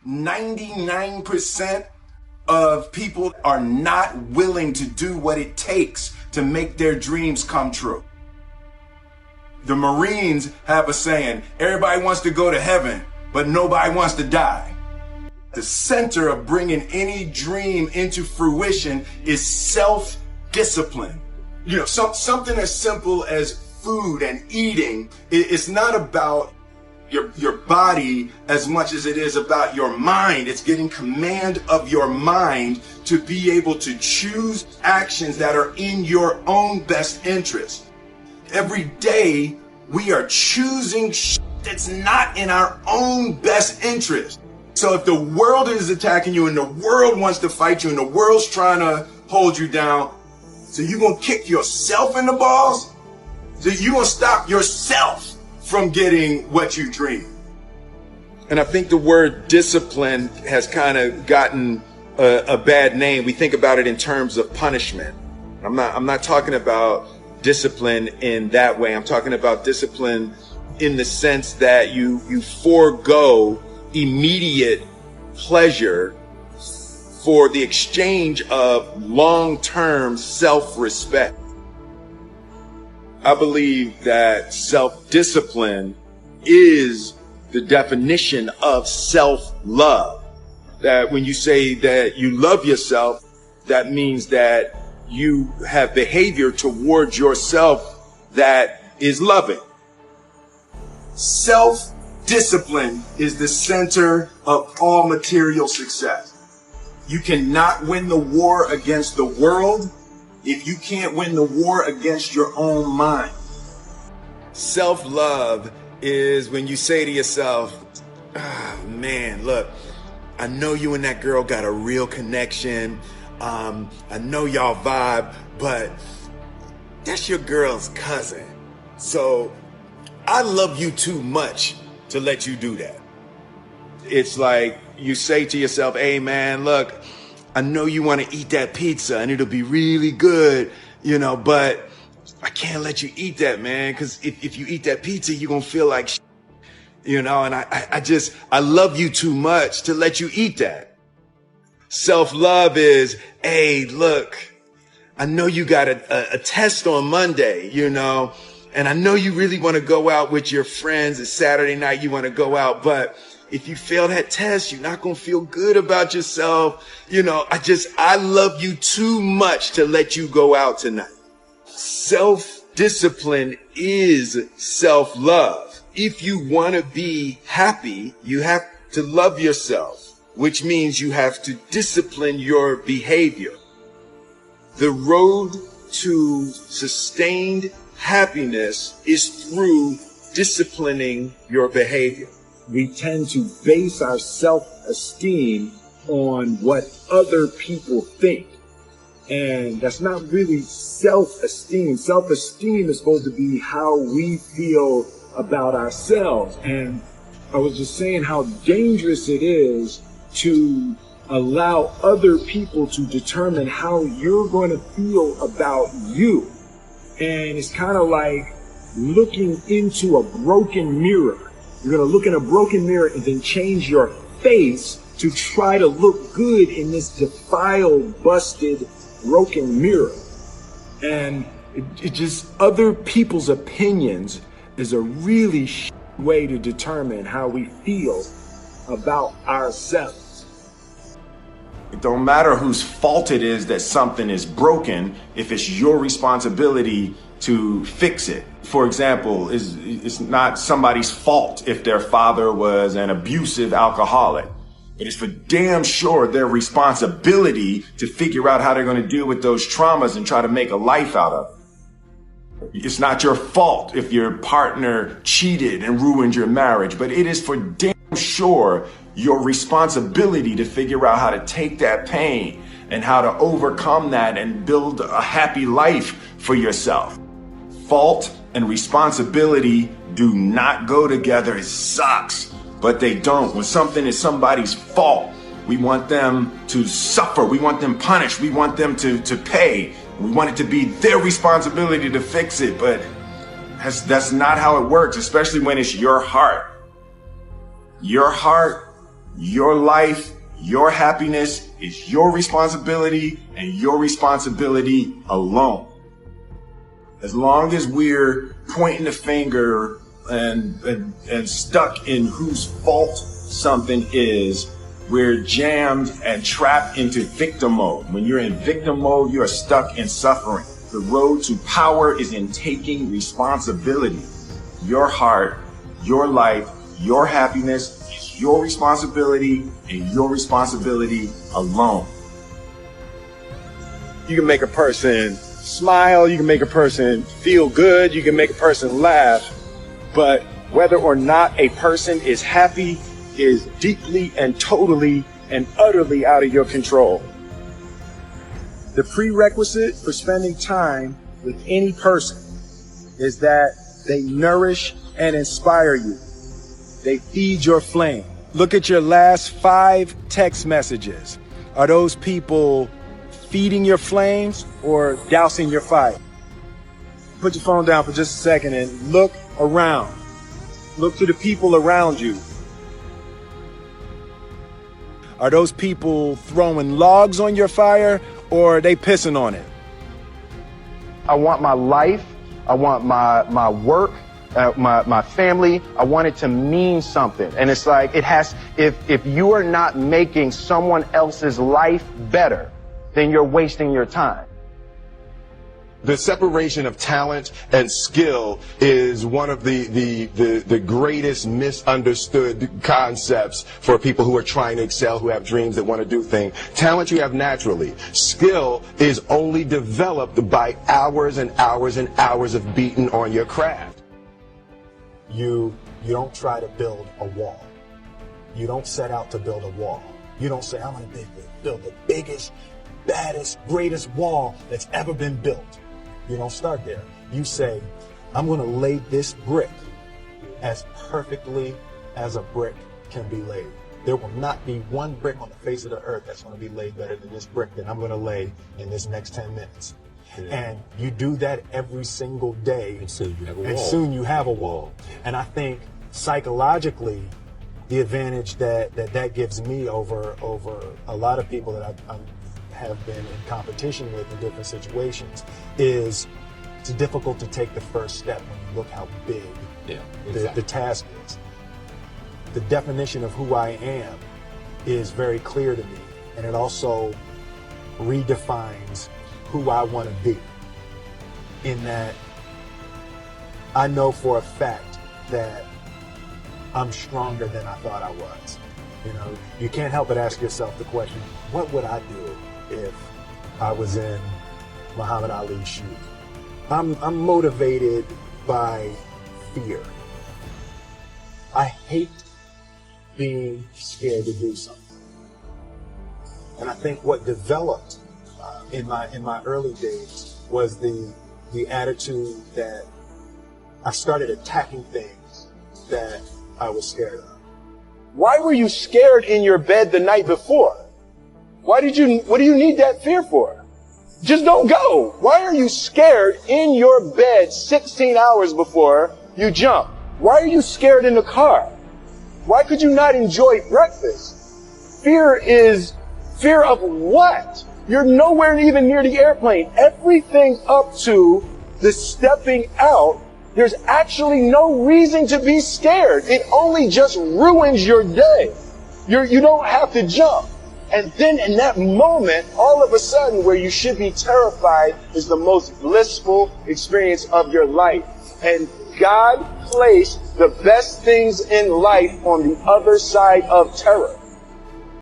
99% of people are not willing to do what it takes to make their dreams come true. The Marines have a saying, everybody wants to go to heaven, but nobody wants to die. The center of bringing any dream into fruition is self-discipline. You know, something as simple as food and eating. It's not about your body as much as it is about your mind. It's getting command of your mind to be able to choose actions that are in your own best interest. Every day we are choosing that's not in our own best interest. So if the world is attacking you and the world wants to fight you and the world's trying to hold you down, so you're going to kick yourself in the balls? So you're going to stop yourself from getting what you dream. And I think the word discipline has kind of gotten a bad name. We think about it in terms of punishment. I'm not talking about discipline in that way. I'm talking about discipline in the sense that you forego immediate pleasure for the exchange of long-term self-respect. I believe that self-discipline is the definition of self-love. That when you say that you love yourself, that means that you have behavior towards yourself that is loving. Self-discipline is the center of all material success. You cannot win the war against the world if you can't win the war against your own mind. Self-love is when you say to yourself, man, look, I know you and that girl got a real connection. I know y'all vibe, but that's your girl's cousin. So I love you too much to let you do that. It's like you say to yourself, hey man, look, I know you want to eat that pizza and it'll be really good, you know, but I can't let you eat that, man, because if you eat that pizza, you're going to feel like shit, you know, and I love you too much to let you eat that. Self-love is, hey, look, I know you got a test on Monday, you know, and I know you really want to go out with your friends. It's Saturday night, you want to go out, but if you fail that test, you're not going to feel good about yourself. You know, I love you too much to let you go out tonight. Self-discipline is self-love. If you want to be happy, you have to love yourself, which means you have to discipline your behavior. The road to sustained happiness is through disciplining your behavior. We tend to base our self-esteem on what other people think. And that's not really self-esteem. Self-esteem is supposed to be how we feel about ourselves. And I was just saying how dangerous it is to allow other people to determine how you're going to feel about you. And it's kind of like looking into a broken mirror. You're going to look in a broken mirror and then change your face to try to look good in this defiled, busted, broken mirror. And it just, other people's opinions is a really way to determine how we feel about ourselves. It don't matter whose fault it is that something is broken if it's your responsibility to fix it. For example, it's not somebody's fault if their father was an abusive alcoholic. It is for damn sure their responsibility to figure out how they're going to deal with those traumas and try to make a life out of it. It's not your fault if your partner cheated and ruined your marriage, but it is for damn sure your responsibility to figure out how to take that pain and how to overcome that and build a happy life for yourself. Fault and responsibility do not go together. It sucks, but they don't. When something is somebody's fault, we want them to suffer. We want them punished. We want them to pay. We want it to be their responsibility to fix it, but that's not how it works, especially when it's your heart. Your heart Your life, your happiness is your responsibility and your responsibility alone. As long as we're pointing the finger and stuck in whose fault something is, we're jammed and trapped into victim mode. When you're in victim mode, you are stuck in suffering. The road to power is in taking responsibility. Your heart, your life, your happiness is your responsibility and your responsibility alone. You can make a person smile, you can make a person feel good, you can make a person laugh, but whether or not a person is happy is deeply and totally and utterly out of your control. The prerequisite for spending time with any person is that they nourish and inspire you. They feed your flame. Look at your last 5 text messages. Are those people feeding your flames or dousing your fire? Put your phone down for just a second and look around. Look to the people around you. Are those people throwing logs on your fire or are they pissing on it? I want my life, I want my work, my family, I want it to mean something. And it's like, if you are not making someone else's life better, then you're wasting your time. The separation of talent and skill is one of the greatest misunderstood concepts for people who are trying to excel, who have dreams, that want to do things. Talent you have naturally. Skill is only developed by hours and hours and hours of beating on your craft. You don't try to build a wall. You don't set out to build a wall. You don't say, I'm going to build the biggest, baddest, greatest wall that's ever been built. You don't start there. You say, I'm going to lay this brick as perfectly as a brick can be laid. There will not be one brick on the face of the earth that's going to be laid better than this brick that I'm going to lay in this next 10 minutes. Yeah. And you do that every single day, and soon you have a wall. And I think psychologically, the advantage that gives me over a lot of people that I have been in competition with in different situations is it's difficult to take the first step when you look how big the task is. The definition of who I am is very clear to me, and it also redefines who I want to be, in that I know for a fact that I'm stronger than I thought I was. You know, you can't help but ask yourself the question, what would I do if I was in Muhammad Ali's shoes? I'm motivated by fear. I hate being scared to do something. And I think what developed in my early days was the attitude that I started attacking things that I was scared of. Why were you scared in your bed the night before? What do you need that fear for? Just don't go. Why are you scared in your bed 16 hours before you jump? Why are you scared in the car? Why could you not enjoy breakfast? Fear of what? You're nowhere even near the airplane. Everything up to the stepping out, there's actually no reason to be scared. It only just ruins your day. You don't have to jump. And then in that moment, all of a sudden, where you should be terrified is the most blissful experience of your life. And God placed the best things in life on the other side of terror.